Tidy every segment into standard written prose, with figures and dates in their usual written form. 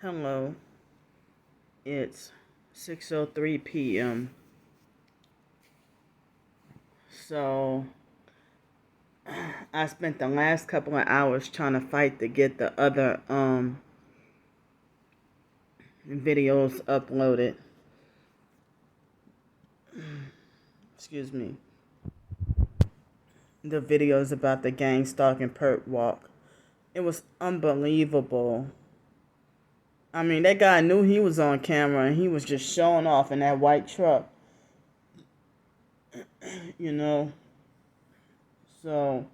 Hello, it's 6:03 p.m. So, I spent the last couple of hours trying to fight to get the other videos uploaded. Excuse me. The videos about the gang stalking perp walk. It was unbelievable. I mean, that guy knew he was on camera and he was just showing off in that white truck. You know. So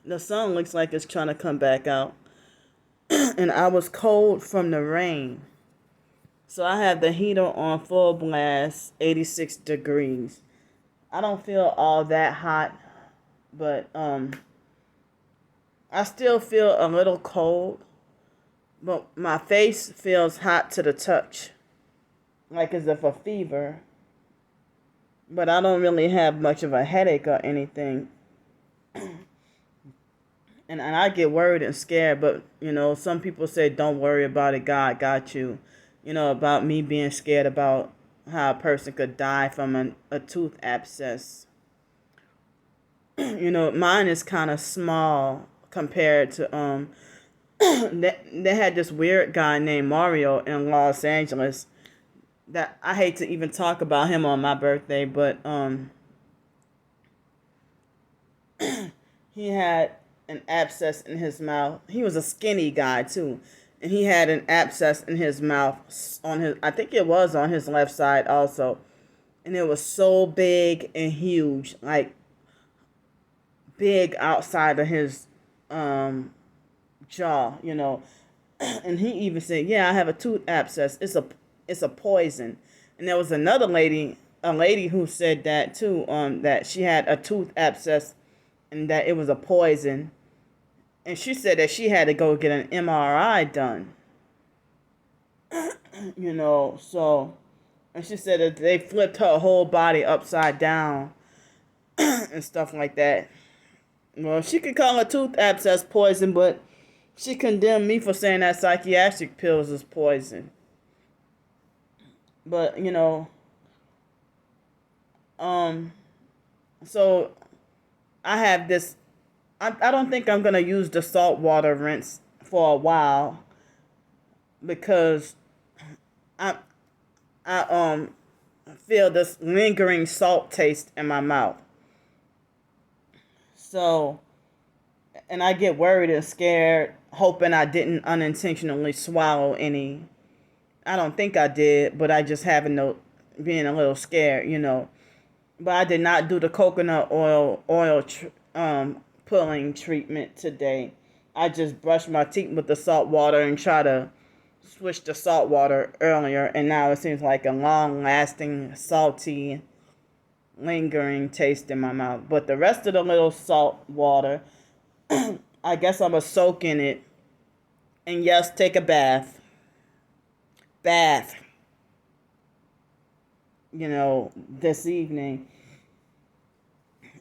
the sun looks like it's trying to come back out. And I was cold from the rain. So I have the heater on full blast, 86 degrees. I don't feel all that hot, but I still feel a little cold. But my face feels hot to the touch, like as if a fever. But I don't really have much of a headache or anything. And I get worried and scared, but some people say don't worry about it, God got you. About me being scared about how a person could die from a tooth abscess. Mine is kind of small compared to they had this weird guy named Mario in Los Angeles that I hate to even talk about him on my birthday, but he had an abscess in his mouth. He was a skinny guy too, and he had an abscess in his mouth I think it was on his left side also, and it was so big and huge, like big outside of his jaw, and he even said, "Yeah, I have a tooth abscess. It's a poison." And there was another lady, a lady who said that too, that she had a tooth abscess and that it was a poison. And she said that she had to go get an MRI done. So, and she said that they flipped her whole body upside down and stuff like that. Well, she could call a tooth abscess poison, but she condemned me for saying that psychiatric pills is poison. But, so I have this. I don't think I'm going to use the saltwater rinse for a while because I feel this lingering salt taste in my mouth. So, and I get worried and scared, hoping I didn't unintentionally swallow any. I don't think I did, but I just being a little scared, But I did not do the coconut oil pulling treatment today. I just brushed my teeth with the salt water and try to switch the salt water earlier, and now it seems like a long-lasting, salty, lingering taste in my mouth. But the rest of the little salt water, I guess I'm going to soak in it. And yes, take a bath. This evening.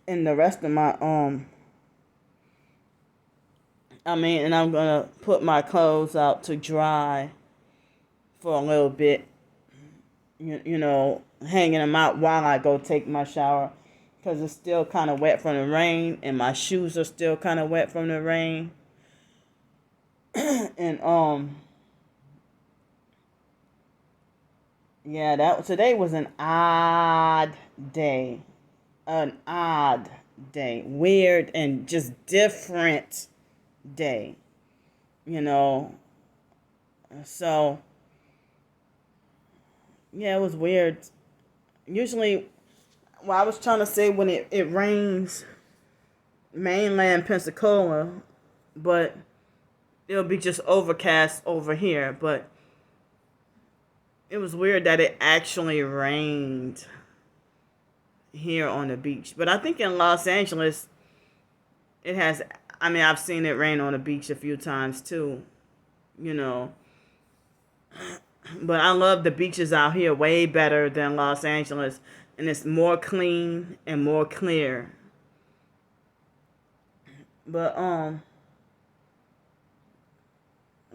And the rest of my, and I'm going to put my clothes out to dry for a little bit. Hanging them out while I go take my shower. Because it's still kind of wet from the rain. And my shoes are still kind of wet from the rain. And, yeah, today was an odd day. Weird and just different day. So, yeah, it was weird. Usually, I was trying to say when it rains, mainland Pensacola, but it'll be just overcast over here. But it was weird that it actually rained here on the beach. But I think in Los Angeles, it has, I've seen it rain on the beach a few times too, But I love the beaches out here way better than Los Angeles. And it's more clean and more clear. But,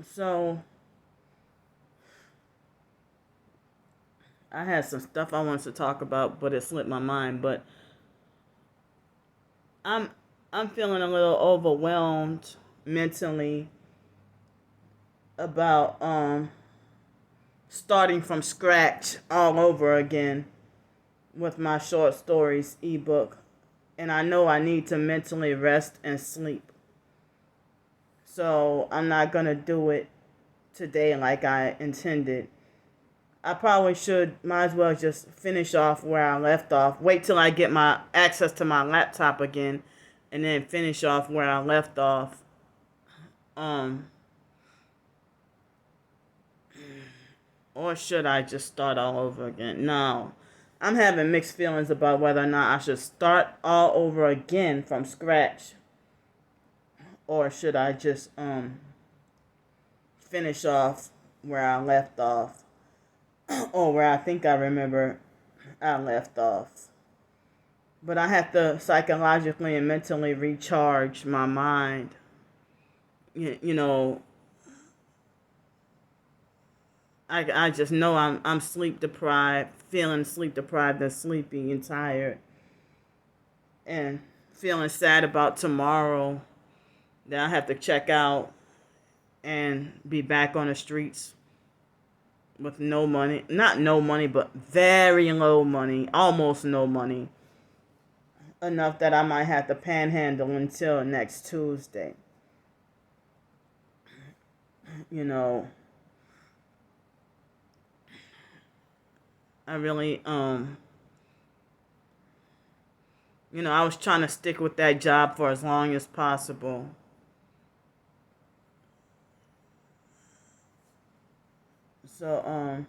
So I had some stuff I wanted to talk about, but it slipped my mind. But I'm I'm feeling a little overwhelmed mentally about starting from scratch all over again with my short stories ebook. And I know I need to mentally rest and sleep. So I'm not going to do it today like I intended. I probably might as well just finish off where I left off. Wait till I get my access to my laptop again, and then finish off where I left off. Um, or should I just start all over again? No. I'm having mixed feelings about whether or not I should start all over again from scratch, or should I just finish off where I left off, or where I think I remember I left off. But I have to psychologically and mentally recharge my mind. You know, I just know I'm sleep deprived, feeling sleep deprived and sleepy and tired, and feeling sad about tomorrow that I have to check out and be back on the streets with no money. Not no money, but very low money, almost no money. Enough that I might have to panhandle until next Tuesday. You know, I really I was trying to stick with that job for as long as possible. So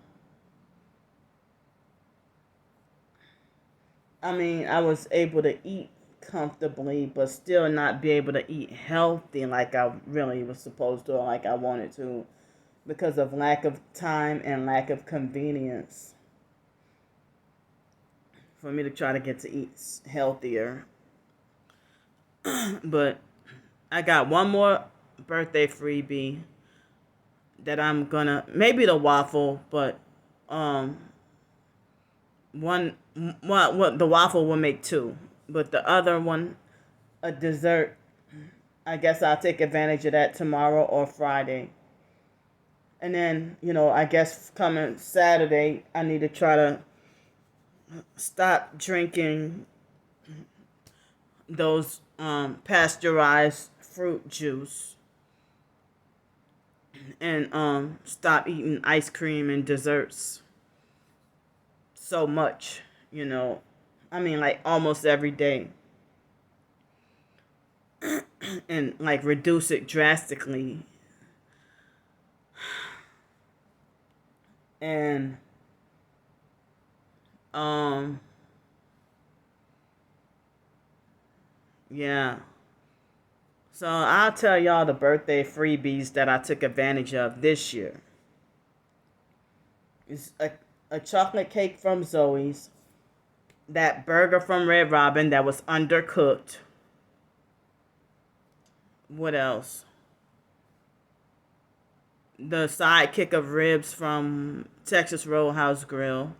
I mean, I was able to eat comfortably, but still not be able to eat healthy like I really was supposed to or like I wanted to because of lack of time and lack of convenience for me to try to get to eat healthier. But I got one more birthday freebie that I'm gonna, maybe the waffle, but um one what the waffle will make two, but the other one, a dessert, I guess I'll take advantage of that tomorrow or Friday. And then, I guess coming Saturday, I need to try to stop drinking those pasteurized fruit juice and stop eating ice cream and desserts so much, I mean, like almost every day. And like reduce it drastically. And yeah. So I'll tell y'all the birthday freebies that I took advantage of this year. It's a chocolate cake from Zoe's, that burger from Red Robin that was undercooked. What else? The sidekick of ribs from Texas Roadhouse Grill.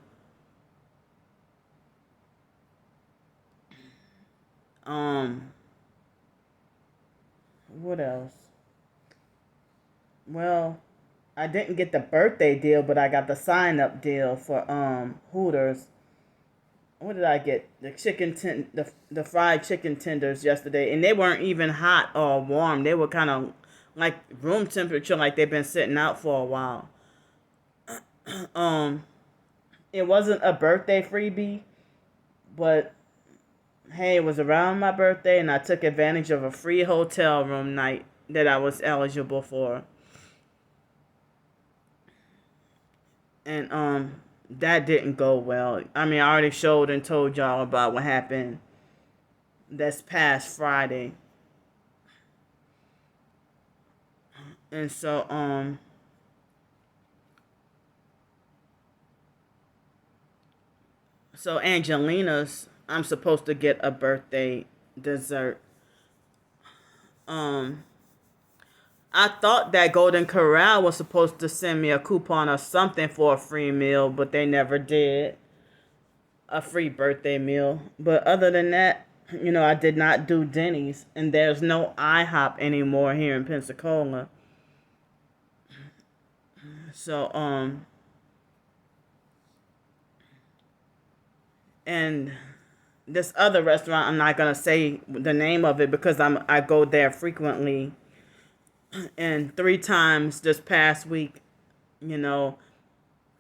What else? Well, I didn't get the birthday deal, but I got the sign up deal for Hooters. What did I get? The fried chicken tenders yesterday, and they weren't even hot or warm. They were kind of like room temperature, like they've been sitting out for a while. um, it wasn't a birthday freebie, but hey, it was around my birthday, and I took advantage of a free hotel room night that I was eligible for. And that didn't go well. I mean, I already showed and told y'all about what happened this past Friday. And so Angelina's, I'm supposed to get a birthday dessert. I I thought that Golden Corral was supposed to send me a coupon or something for a free meal, but they never did. A free birthday meal. But other than that, I did not do Denny's, and there's no IHOP anymore here in Pensacola. So, and this other restaurant, I'm not gonna say the name of it because I go there frequently, and 3 times this past week, you know,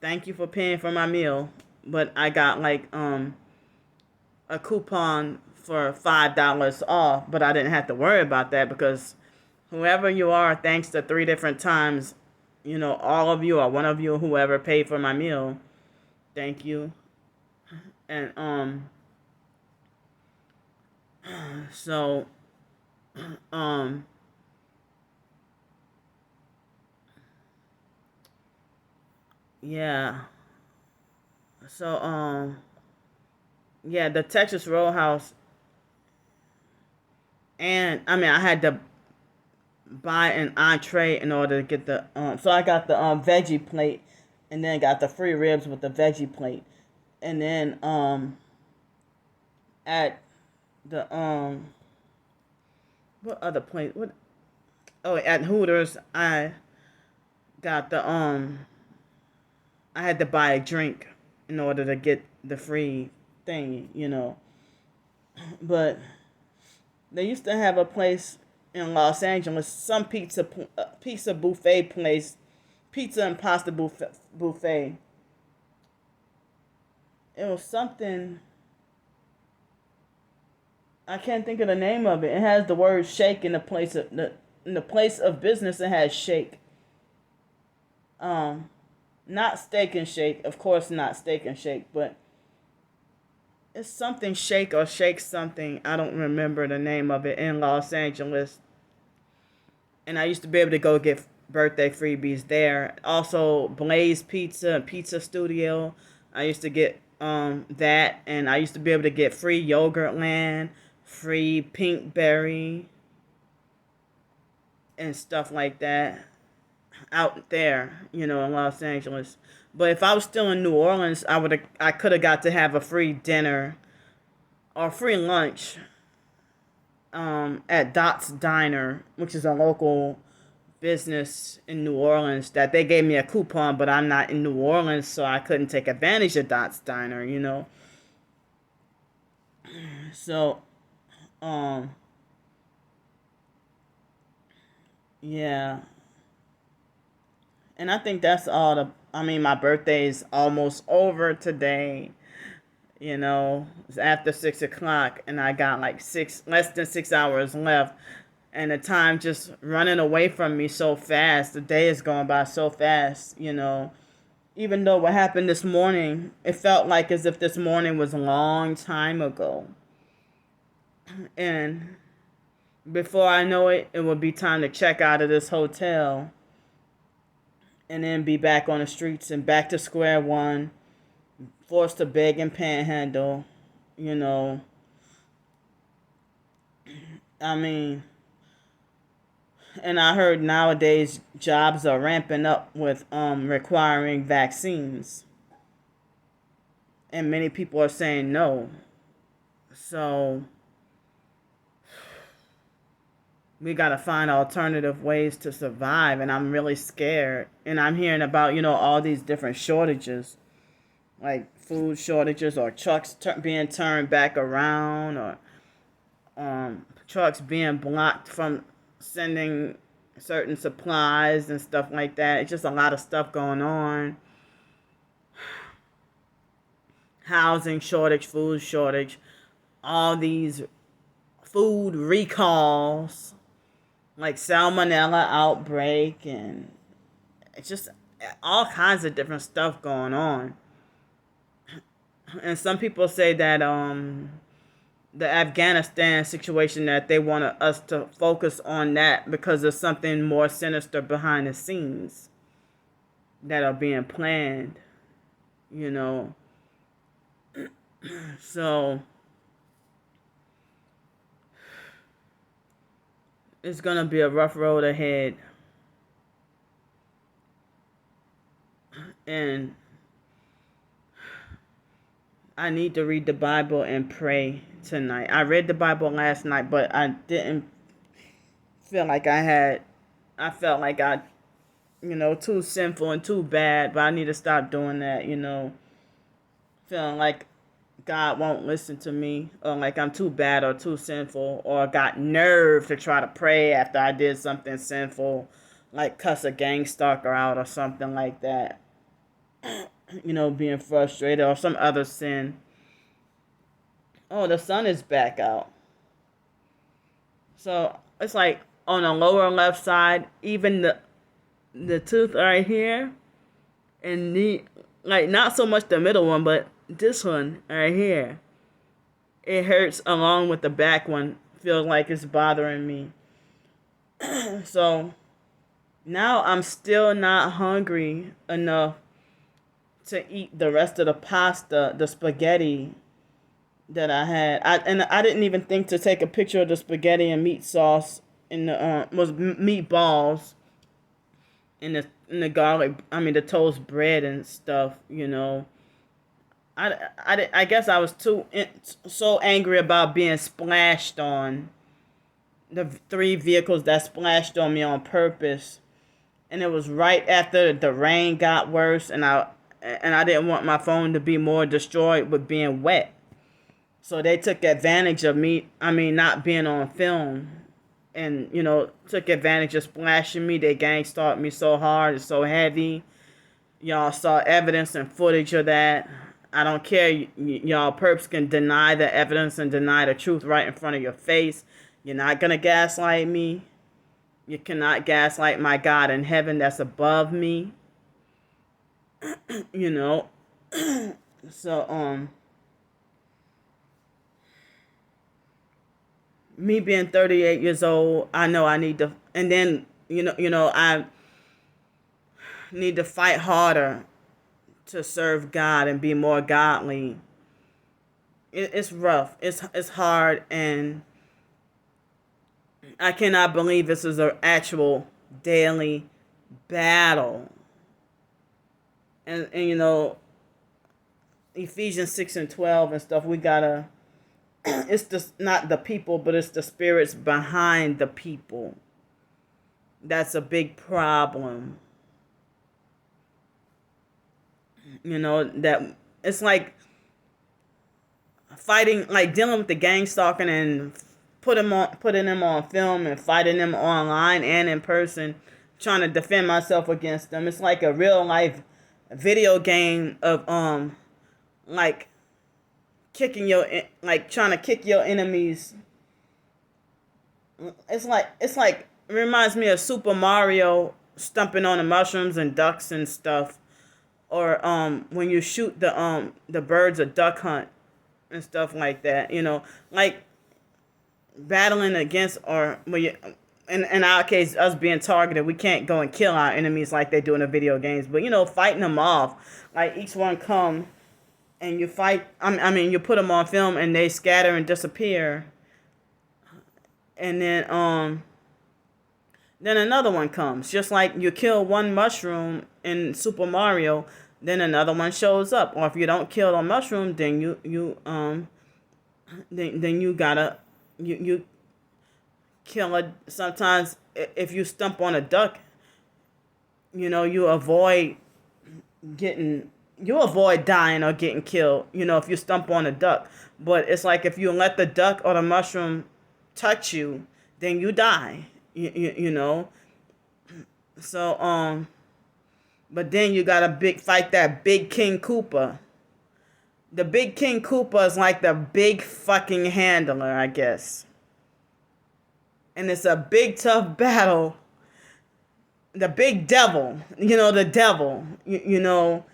thank you for paying for my meal, but I got like a coupon for $5 off, but I didn't have to worry about that because whoever you are, thanks to 3 different times, all of you or one of you, whoever paid for my meal, thank you. And so um yeah, so yeah, the Texas Roadhouse, and I mean I had to buy an entree in order to get the so I got the veggie plate, and then got the free ribs with the veggie plate, and then at the what other place, what, oh, at Hooters I got the I had to buy a drink in order to get the free thing. But they used to have a place in Los Angeles, some pizza buffet place, pizza and pasta buffet. It was something, I can't think of the name of it. It has the word shake in the place of business. It has shake. Not steak and shake, of course not steak and shake, but it's something shake or shake something. I don't remember the name of it in Los Angeles. And I used to be able to go get birthday freebies there. Also, Blaze Pizza and Pizza Studio. I used to get that, and I used to be able to get free Yogurtland, free Pinkberry, and stuff like that out there, in Los Angeles. But if I was still in New Orleans, I could have got to have a free dinner or free lunch at Dot's Diner, which is a local business in New Orleans, that they gave me a coupon, but I'm not in New Orleans, so I couldn't take advantage of Dot's Diner. So, yeah. And I think that's all my birthday is almost over today. It's after 6 o'clock, and I got like less than 6 hours left, and the time just running away from me so fast. The day is going by so fast. Even though what happened this morning, it felt like as if this morning was a long time ago. And before I know it, it will be time to check out of this hotel, and then be back on the streets and back to square one, forced to beg and panhandle. I mean, and I heard nowadays jobs are ramping up with requiring vaccines, and many people are saying no. So we got to find alternative ways to survive, and I'm really scared. And I'm hearing about all these different shortages, like food shortages, or trucks being turned back around, or trucks being blocked from sending certain supplies and stuff like that. It's just a lot of stuff going on. Housing shortage, food shortage, all these food recalls, like salmonella outbreak, and it's just all kinds of different stuff going on. And some people say that the Afghanistan situation, that they want us to focus on that because there's something more sinister behind the scenes that are being planned. So it's gonna be a rough road ahead. And I need to read the Bible and pray tonight. I read the Bible last night, but I didn't feel like I felt like too sinful and too bad, but I need to stop doing that, feeling like God won't listen to me, or like I'm too bad or too sinful, or got nerve to try to pray after I did something sinful, like cuss a gang stalker out or something like that, being frustrated, or some other sin. Oh, the sun is back out. So it's like on the lower left side, even the tooth right here, and like not so much the middle one, but this one right here, it hurts along with the back one. Feels like it's bothering me. So now I'm still not hungry enough to eat the rest of the pasta, the spaghetti that I had. I didn't even think to take a picture of the spaghetti and meat sauce in the was meatballs in the garlic. I mean the toast bread and stuff. I guess I was so angry about being splashed on. The 3 vehicles that splashed on me on purpose, and it was right after the rain got worse, and I didn't want my phone to be more destroyed with being wet. So they took advantage of me, not being on film, and, took advantage of splashing me. They gang stalked me so hard and so heavy. Y'all saw evidence and footage of that. I don't care. Y'all perps can deny the evidence and deny the truth right in front of your face. You're not going to gaslight me. You cannot gaslight my God in heaven that's above me. So, me being 38 years old, I know I need to, and then, I need to fight harder to serve God and be more godly. It's rough. It's hard, and I cannot believe this is an actual daily battle. And Ephesians 6:12 and stuff, we gotta, it's just not the people, but it's the spirits behind the people. That's a big problem. That it's like fighting, like dealing with the gang stalking and putting them on film and fighting them online and in person, trying to defend myself against them. It's like a real life video game of like trying to kick your enemies. It's like it reminds me of Super Mario stomping on the mushrooms and ducks and stuff, or when you shoot the birds a duck hunt and stuff like that. Like battling against, or in our case, us being targeted, we can't go and kill our enemies like they do in the video games, but fighting them off, like each one come and you fight. You put them on film and they scatter and disappear, and then another one comes, just like you kill one mushroom in Super Mario, then another one shows up. Or if you don't kill the mushroom, then you gotta you kill it. Sometimes if you stump on a duck, you avoid dying or getting killed, if you stump on a duck. But it's like if you let the duck or the mushroom touch you, then you die. So but then you gotta fight that big King Koopa. The big King Koopa is like the big fucking handler, I guess. And it's a big tough battle. The big devil, the devil, King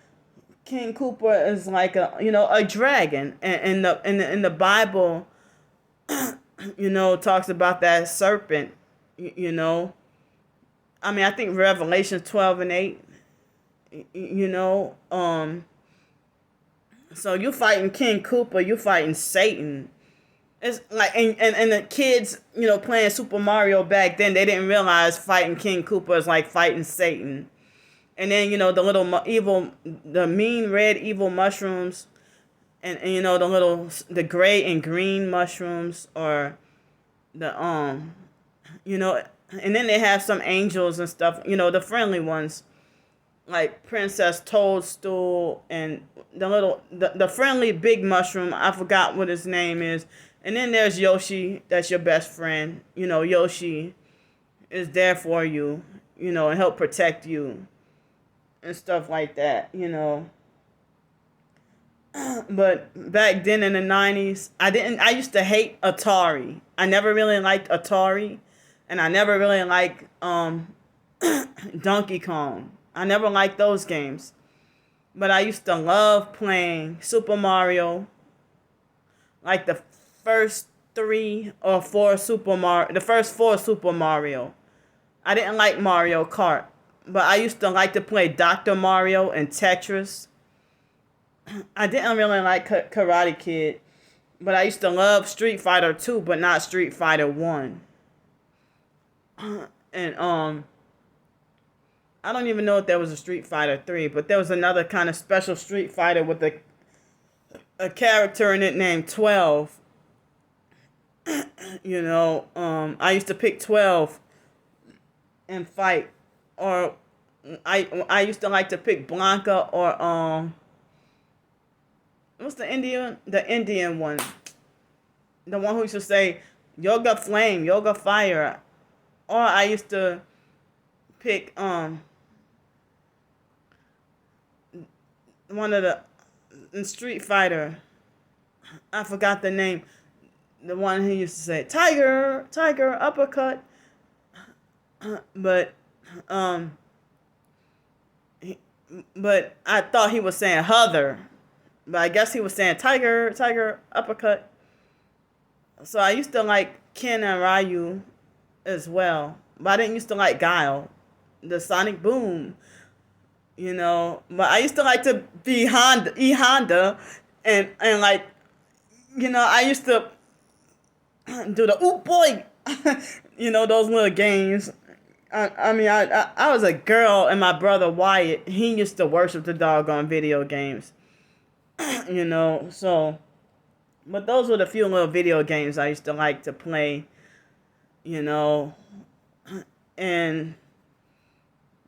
Koopa is like a dragon, and in the Bible, talks about that serpent, I think Revelation 12:8, so you fighting King Koopa, you fighting Satan. It's like, and the kids, playing Super Mario back then, they didn't realize fighting King Koopa is like fighting Satan. And then the little evil, the mean red evil mushrooms, and the gray and green mushrooms, or the and then they have some angels and stuff. The friendly ones like Princess Toadstool, and the friendly big mushroom. I forgot what his name is. And then there's Yoshi. That's your best friend. Yoshi is there for you. And help protect you and stuff like that. But back then in the 90s, I used to hate Atari. I never really liked Atari, and I never really liked Donkey Kong. I never liked those games. But I used to love playing Super Mario, like the first 3 or 4 the first 4 Super Mario. I didn't like Mario Kart, but I used to like to play Dr. Mario and Tetris. I didn't really like Karate Kid, but I used to love Street Fighter 2, but not Street Fighter 1. And I don't even know if there was a Street Fighter 3, but there was another kind of special Street Fighter with a character in it named 12. I used to pick 12 and fight, or I used to like to pick Blanca, or what's the Indian one, the one who used to say Yoga Flame, Yoga Fire, or I used to pick one of the in Street Fighter. I forgot the name. The one who used to say Tiger, Tiger, uppercut. But but I thought he was saying Heather, but I guess he was saying Tiger, Tiger, uppercut. So I used to like Ken and Ryu as well, but I didn't used to like Guile, the Sonic Boom. But I used to like to be Honda, and like, I used to do the oop boy, those little games. I was a girl, and my brother Wyatt, he used to worship the doggone video games, so, but those were the few little video games I used to like to play, and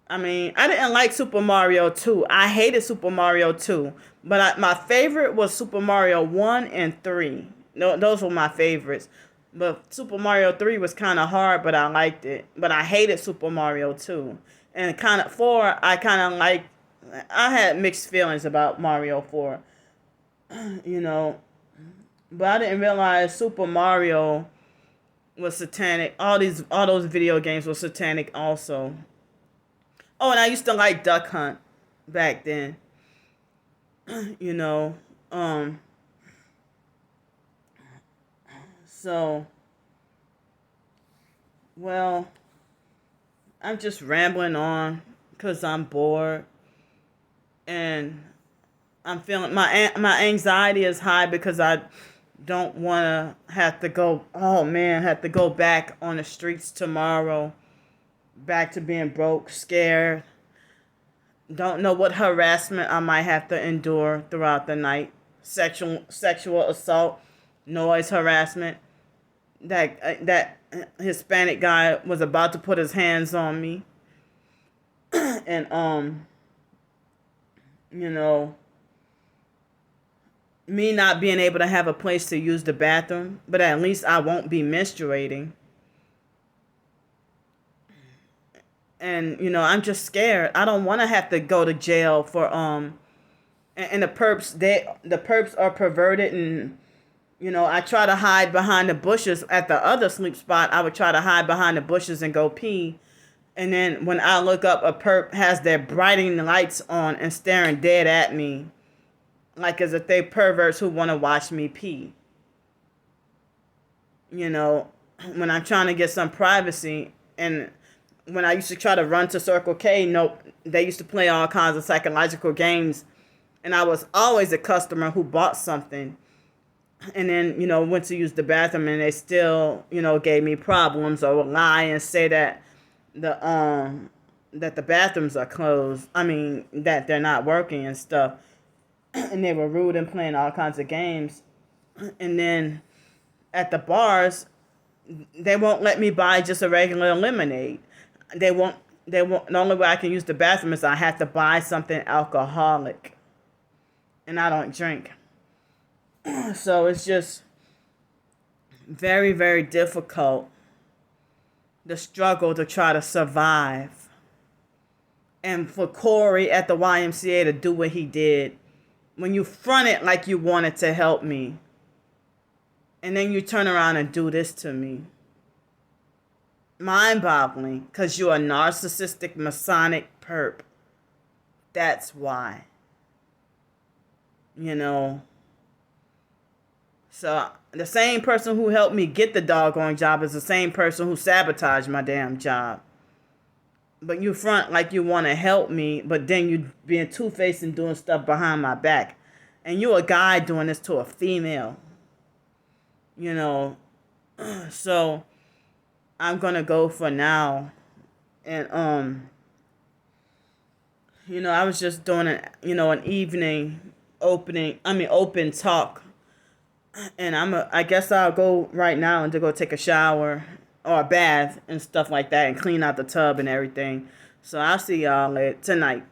I didn't like Super Mario 2. I hated Super Mario 2. But my favorite was Super Mario 1 and 3. No, those were my favorites. But Super Mario 3 was kind of hard, but I liked it. But I hated Super Mario 2. And kind of 4, I kind of liked. I had mixed feelings about Mario 4. But I didn't realize Super Mario was satanic. All those video games were satanic also. Oh, and I used to like Duck Hunt back then. So, well, I'm just rambling on because I'm bored, and I'm feeling my anxiety is high because I don't want to have to go. Oh man, have to go back on the streets tomorrow. Back to being broke, scared. Don't know what harassment I might have to endure throughout the night. Sexual assault, noise harassment. That Hispanic guy was about to put his hands on me. And me not being able to have a place to use the bathroom, but at least I won't be menstruating. And I'm just scared. I don't want to have to go to jail for and the perps are perverted, and I try to hide behind the bushes at the other sleep spot. I would try to hide behind the bushes and go pee, and then when I look up, a perp has their brightening lights on and staring dead at me, like as if they perverts who want to watch me pee. When I'm trying to get some privacy. And when I used to try to run to Circle K, they used to play all kinds of psychological games, and I was always a customer who bought something, and then went to use the bathroom, and they still gave me problems, or would lie and say that the that the bathrooms are closed. I mean, that they're not working and stuff. And they were rude and playing all kinds of games. And then at the bars, they won't let me buy just a regular lemonade. They won't. They won't. The only way I can use the bathroom is I have to buy something alcoholic, and I don't drink. So it's just very, very difficult, the struggle to try to survive. And for Corey at the YMCA to do what he did, when you front it like you wanted to help me, and then you turn around and do this to me. Mind-boggling, because you're a narcissistic, Masonic perp. That's why. You know. So, the same person who helped me get the doggone job is the same person who sabotaged my damn job. But you front like you want to help me, but then you being two-faced and doing stuff behind my back. And you a guy doing this to a female. You know. So, I'm going to go for now. And, you know, I was just doing an evening open talk. And I guess I'll go right now and to go take a shower or a bath and stuff like that and clean out the tub and everything. So I'll see y'all tonight.